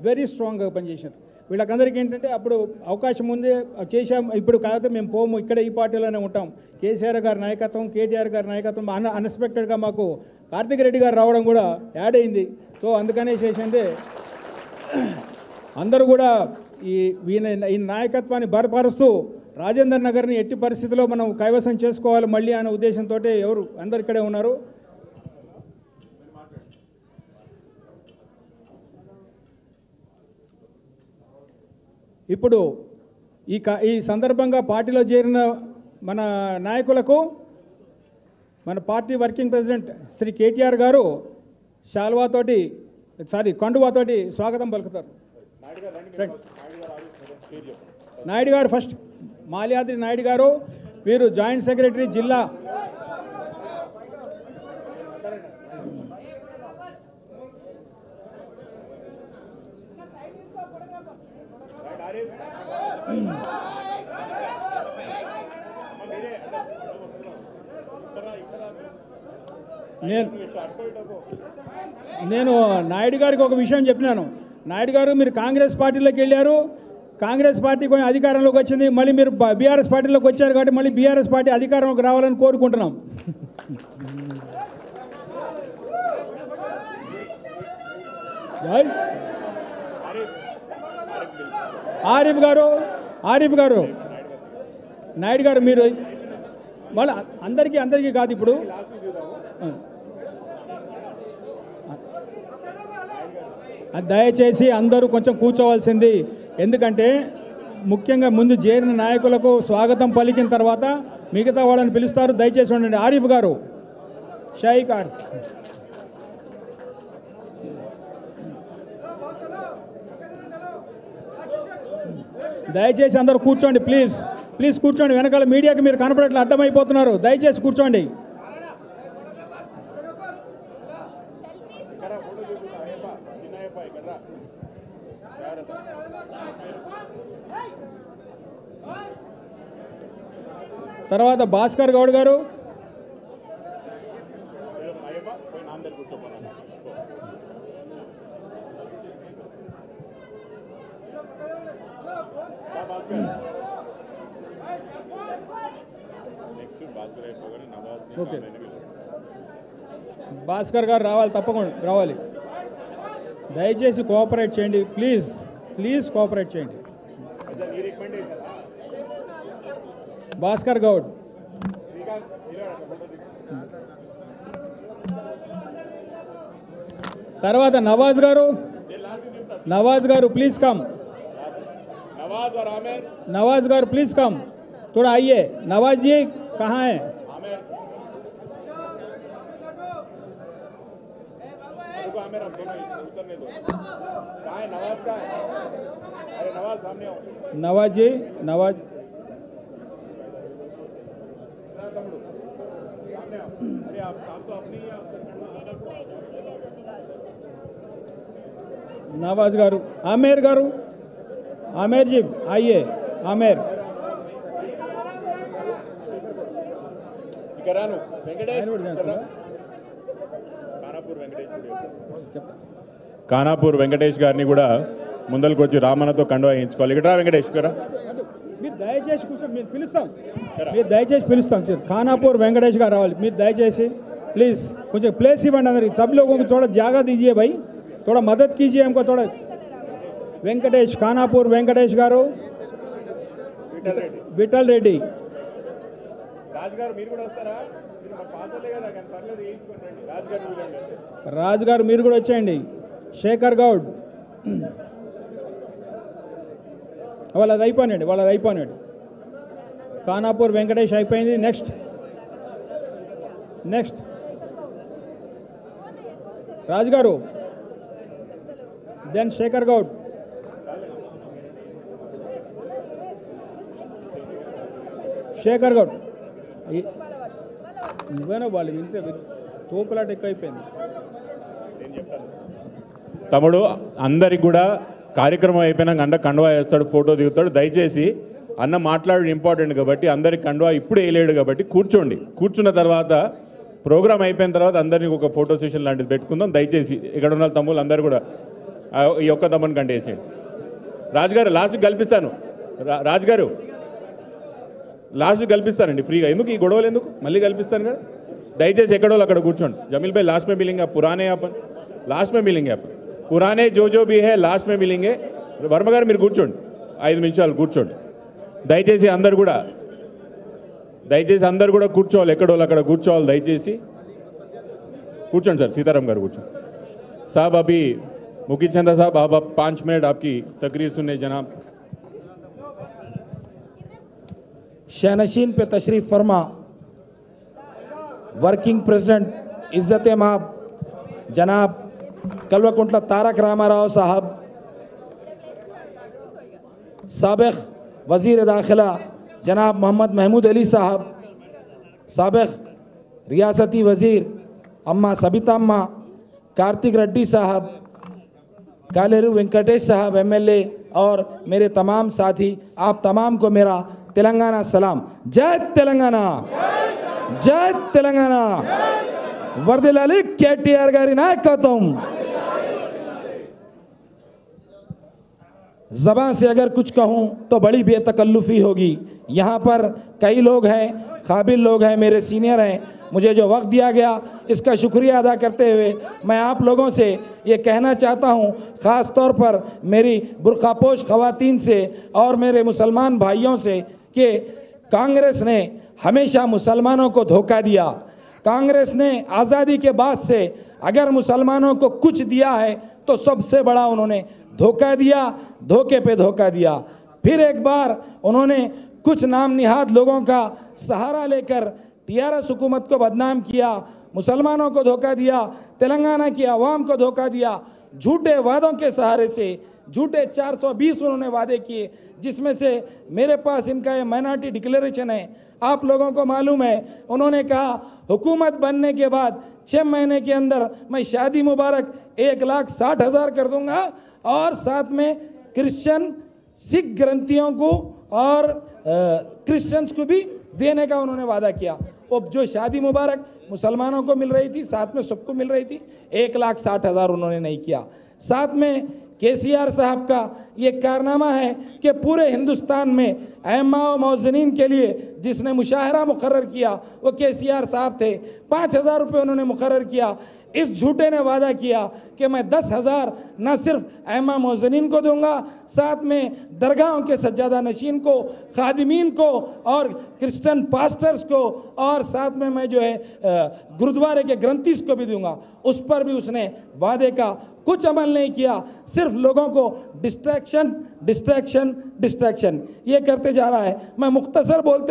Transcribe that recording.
Very స్ట్రాంగ్గా పనిచేశారు. వీళ్ళకందరికీ ఏంటంటే అప్పుడు అవకాశం ఉంది చేశాం, ఇప్పుడు కాకపోతే మేము పోము, ఇక్కడ ఈ పార్టీలోనే ఉంటాం. కేసీఆర్ గారి నాయకత్వం, కేటీఆర్ గారి నాయకత్వం అన్ఎక్స్పెక్టెడ్గా మాకు కార్తిక్ రెడ్డి గారు రావడం కూడా యాడ్ అయింది. సో అందుకనే చేసిందే అందరూ కూడా ఈ నాయకత్వాన్ని బలపరుస్తూ రాజేందర్ నగర్ని ఎట్టి పరిస్థితిలో మనం కైవసం చేసుకోవాలి మళ్ళీ అనే ఉద్దేశంతో అందరు ఇక్కడే ఉన్నారు. ఇప్పుడు ఈ సందర్భంగా పార్టీలో చేరిన మన నాయకులకు మన party working president Shri KTR గారు కండువాతోటి స్వాగతం పలుకుతారు. నాయుడు గారు ఫస్ట్, మాల్యాద్రి నాయుడు గారు, వీరు జాయింట్ సెక్రటరీ జిల్లా. నేను నాయుడు గారికి ఒక విషయం చెప్పినాను. నాయుడు గారు, మీరు కాంగ్రెస్ పార్టీలోకి వెళ్ళారు, కాంగ్రెస్ పార్టీ కొంచెం అధికారంలోకి వచ్చింది, మళ్ళీ మీరు బీఆర్ఎస్ పార్టీలోకి వచ్చారు కాబట్టి మళ్ళీ బీఆర్ఎస్ పార్టీ అధికారంలోకి రావాలని కోరుకుంటున్నాం. ఆరిఫ్ గారు నాయుడు గారు, మీరు మళ్ళీ అందరికీ కాదు, ఇప్పుడు దయచేసి అందరూ కొంచెం కూర్చోవలసింది. ఎందుకంటే ముఖ్యంగా ముందు చేరిన నాయకులకు స్వాగతం పలికిన తర్వాత మిగతా వాళ్ళని పిలుస్తారు. దయచేసి ఉండండి. ఆరిఫ్ గారు, షాయి గారు, దయచేసి అందరూ కూర్చోండి. ప్లీజ్ కూర్చోండి. వెనకాల మీడియాకి మీరు కనపడట్లా, అడ్డమైపోతున్నారు. దయచేసి కూర్చోండి. తర్వాత భాస్కర్ గౌడ్ గారు, ఓకే, భాస్కర్ గారు రావాలి, తప్పకుండా రావాలి. దయచేసి కోఆపరేట్ చేయండి. ప్లీజ్ కోఆపరేట్ చేయండి. భాస్కర్ గౌడ్, తర్వాత నవాజ్ గారు ప్లీజ్ కమ్. नवाज गार प्लीज कम, थोड़ा आइए. नवाज जी कहाँ हैं? नवाज जी, नवाज गारू, आमेर जी आइए. आमेर, కానాపూర్ వెంకటేష్ గారిని కూడా ముందరికి వచ్చి రామన్నతో కండువా వేయించుకోవాలి. ఇక్కడ వెంకటేష్ గారు మీరు దయచేసి కూర్చొని, దయచేసి పిలుస్తాం. ఖానాపూర్ వెంకటేష్ గారు రావాలి. మీరు దయచేసి प्लीज కొంచెం ప్లేస్ ఇవ్వండి అందరికి. सब लोगों को थोड़ा जगह दीजिए भाई, थोड़ा मदद कीजिए हमको थोड़ा. వెంకటేష్, ఖానాపూర్ వెంకటేష్ గారు, విఠల్ రెడ్డి, రాజ్ గారు మీరు కూడా వచ్చేయండి. శేఖర్ గౌడ్, వాళ్ళది అయిపోయినాడు. ఖానాపూర్ వెంకటేష్ అయిపోయింది. నెక్స్ట్ రాజ్ గారు, దెన్ శేఖర్ గౌడ్. నువ్వేనా వాళ్ళు ఇంతే తోపులాట ఎక్కువైపోయింది. తమ్ముడు అందరికి కూడా కార్యక్రమం అయిపోయినాక అన్న కండువా వేస్తాడు, ఫోటో దిగుతాడు. దయచేసి అన్న మాట్లాడడం ఇంపార్టెంట్ కాబట్టి అందరికి కండువా ఇప్పుడు వేయలేడు కాబట్టి కూర్చున్న తర్వాత ప్రోగ్రామ్ అయిపోయిన తర్వాత అందరినీ ఒక ఫోటో సెషన్ లాంటిది పెట్టుకుందాం. దయచేసి ఇక్కడ ఉన్న తమ్ముళ్ళు అందరూ కూడా ఈ ఒక్క దమ్మని కంటేసేయండి. రాజుగారు లాస్ట్ కల్పిస్తాను, రాజుగారు లాస్ట్ కల్పిస్తానండి ఫ్రీగా. ఎందుకు ఈ గొడవలు ఎందుకు, మళ్ళీ కల్పిస్తాను కదా. దయచేసి ఎక్కడో అక్కడ కూర్చోండి. జमील भाई लास्ट में मिलेंगे, पुराने अपन लास्ट में मिलेंगे, अपन पुराने जो भी है लास्ट में मिलेंगे. వర్మ గారు మీరు కూర్చోండి, 5 నిమిషాలు కూర్చోండి. దయచేసి అందరు కూడా కూర్చోవాలి, ఎక్కడో అక్కడ కూర్చోవాలి. దయచేసి కూర్చోండి సార్. सीताराम గారు కూర్చోండి. साहब अभी मुकीम चंदा साहब आप 5 मिनट आपकी तकरीर सुनने जनाब. शानशीन पे तशरीफ़ फरमा वर्किंग प्रेसिडेंट इज़्ज़त माब जनाब कलवकुंटला तारक रामाराव साहब, साबिक़ वज़ीर दाखिला जनाब मोहम्मद महमूद अली साहब, साबिक़ रियासती वज़ीर अम्मा सबिता अम्मा, कार्तिक रेड्डी साहब, कालेरू वेंकटेश साहब MLA और मेरे तमाम साथी, आप तमाम को मेरा तेलंगाना सलाम. जय तेलंगाना, जय तेलंगाना. वर्दिलाली KTR गारी नायकत्वम. ज़बान से अगर कुछ कहूँ तो बड़ी बेतकल्लुफ़ी होगी. यहाँ पर कई लोग हैं, काबिल लोग हैं, मेरे सीनियर हैं. मुझे जो वक्त दिया गया इसका शुक्रिया अदा करते हुए मैं आप लोगों से ये कहना चाहता हूँ, ख़ास तौर पर मेरी बुर्खापोश ख़वातीन से और मेरे मुसलमान भाइयों से, कि कांग्रेस ने हमेशा मुसलमानों को धोखा दिया. कांग्रेस ने आज़ादी के बाद से अगर मुसलमानों को कुछ दिया है तो सबसे बड़ा उन्होंने धोखा दिया, धोखे पे धोखा दिया. फिर एक बार उन्होंने कुछ नाम निहाद लोगों का सहारा लेकर TRS हुकूमत को बदनाम किया, मुसलमानों को धोखा दिया, तेलंगाना की आवाम को धोखा दिया. झूठे वादों के सहारे से झूठे 420 उन्होंने वादे किए, जिसमें से मेरे पास इनका ये माइनॉरिटी डिक्लेरेशन है. आप लोगों को मालूम है, उन्होंने कहा हुकूमत बनने के बाद 6 महीने के अंदर मैं शादी मुबारक 1,60,000 कर दूंगा और साथ में क्रिश्चियन सिख ग्रंथियों को और क्रिश्चियंस को भी देने का उन्होंने वादा किया. वो जो शादी मुबारक मुसलमानों को मिल रही थी, साथ में सबको मिल रही थी, 1,60,000 उन्होंने नहीं किया. साथ में KCR साहब का ये कारनामा है कि पूरे हिंदुस्तान में अइम्मा व मौज़नीन के लिए जिसने मुशाहरा मुकर्रर किया वो KCR साहब थे. 5,000 रुपये उन्होंने मुकर्रर किया. इस झूठे ने वादा किया कि मैं 10,000 न सिर्फ अइम्मा मौज़नीन को दूंगा, साथ में दरगाहों के सज्जादा नशीन को, खादिमीन को और क्रिश्चियन पास्टर्स को, और साथ में मैं जो है गुरुद्वारे के ग्रंथीस को भी दूंगा. उस पर भी उसने वादे का कुछ अमल नहीं किया. सिर्फ लोगों को डिस्ट्रैक्शन डिस्ट्रैक्शन डिस्ट्रैक्शन ये करते जा रहा है. मैं मुख्तसर बोलते